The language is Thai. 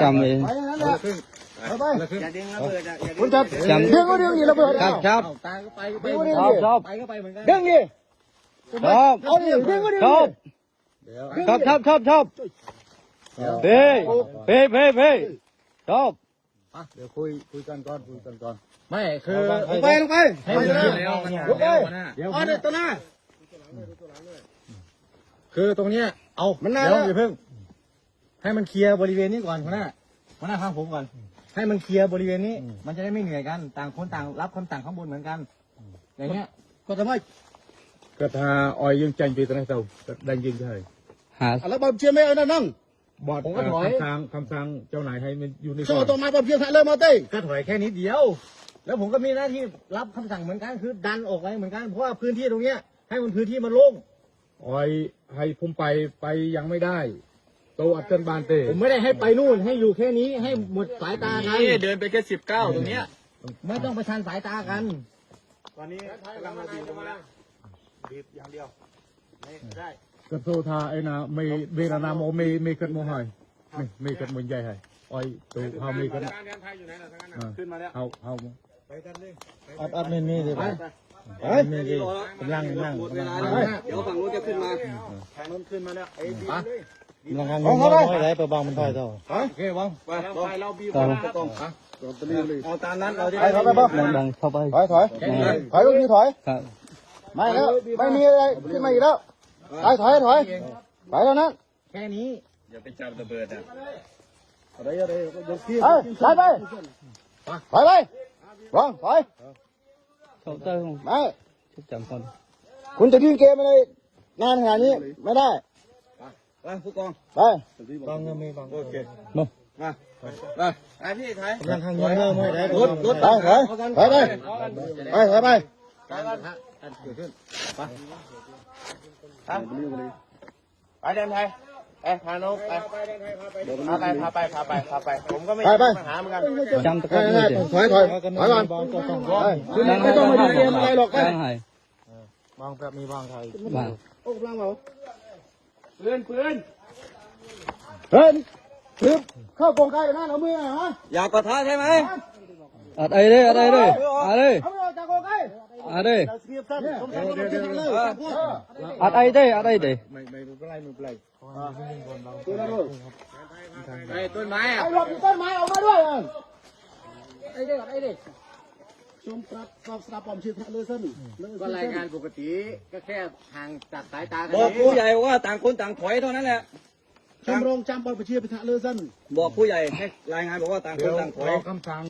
จำเองอย่าดึงระเบิดอ่ะอย่าดึง คุณจับจำดึงก็ดึงนี่ระเบิดครับครับดึงดิครับเอาดิดึงก็ดึงครับเพ่ครับเดี๋ยวคุยกันก่อนไม่คือลงไปให้มันแล้วมันแล้วเดี๋ยวเอาเด็ดตัวหน้าคือตรงเนี้ยเอามันน่าอย่าเพิ่งให้มันเคลียร์บริเวณนี้ก่อนหัวหน้าฟังผมก่อนให้มันเคลียร์บริเวณนี้มันจะได้ไม่เหนื่อยกันต่างคนต่างรับคำสั่งข้างบนเหมือนกันอย่างเงี้ยก็ทำไมก็ถ้าออยยังใจไปตรงไหนเต่าดังยิงใช่แล้วบอลเชียร์ไม่เอานั่งบอดผมก็ถอยคำสั่งเจ้านายให้มันอยู่ในโซ่ตัวไม้บอลเชียร์ถ่ายเลยมาเต้ก็ถอยแค่นิดเดียวแล้วผมก็มีหน้าที่รับคำสั่งเหมือนกันคือดันออกไปเหมือนกันเพราะว่าพื้นที่ตรงเนี้ยให้มันพื้นที่มันโล่งออยให้ผมไปยังไม่ได้โตอัดเกินบานเต้ผมไม่ได้ให้ไปนู่นให้อยู่แค่นี้ให้หมดสายตากันเดินไปแค่19ตรงเนี้ยไม่ต้องประชันสายตากันตอนนี้กำลังมาบีบมาแล้วบีบอย่างเดียวไม่ได้กระโซทาไอ้นะไม่เวลานาโมไม่กันโมหอยไม่กันโมใหญ่ให้ออยตัวเขาไม่กันขึ้นมาแล้วเอาไปกันเลยอัดนี่เลยไปไม่ดีนั่งเดี๋ยวฝั่งนู้นจะขึ้นมาทางนู้นขึ้นมาแล้วลังงานน้อยไรไปบางมันถอยต่อโอเคบ้างไปเราบีบต้องเอาตามนั้นเราจะไปบ้างดังเข้าไปถอยลูกนี้ถอยไม่แล้วไม่มีอะไรขึ้นมาอีกแล้วถอยไปแล้วนะแค่นี้อย่าไปจับระเบิดอ่ะอะไรยกที่ไปวางถอยเขาเติมไม่จำคนคุณจะยื่นเกมอะไรนานขนาดนี้ไม่ได้ไปผู้กองไปบางก็ไม่บางโอเคมาไอพี่ไทยกำลังทางเงินเริ่มไม่ได้รถไปไปเดินไทยพาน้องไปพาไปผมก็ไม่มีปัญหาเหมือนกันจำตะกั่วถอยก่อนไม่ต้องมาดูเกมอะไรหรอกบางแบบมีบางไทยบางโอ้บางเหรอปืนเข้ากองไก่นั่นเอามือฮะอยากกดท้าใช่ไหมอัดไอ้เลยเอาไม่จากกองไก่อัดไอ้เด้ไม่เป็นไรไอ้ต้นไม้อะหลบต้นไม้ออกมาด้วยไอ้เด็กชมปรับสอบผมชื่อเลือดก็รายงานปกติก็แค่ห่างจากสายตากันบอกผู้ใหญ่ว่าต่างคนต่างถอยเท่านั้นแหละชมรมจำบอลประชีพทะเลสั้นบอกผู้ใหญ่ให้รายงานบอกว่าต่างคนต่างถอยคำสั่ง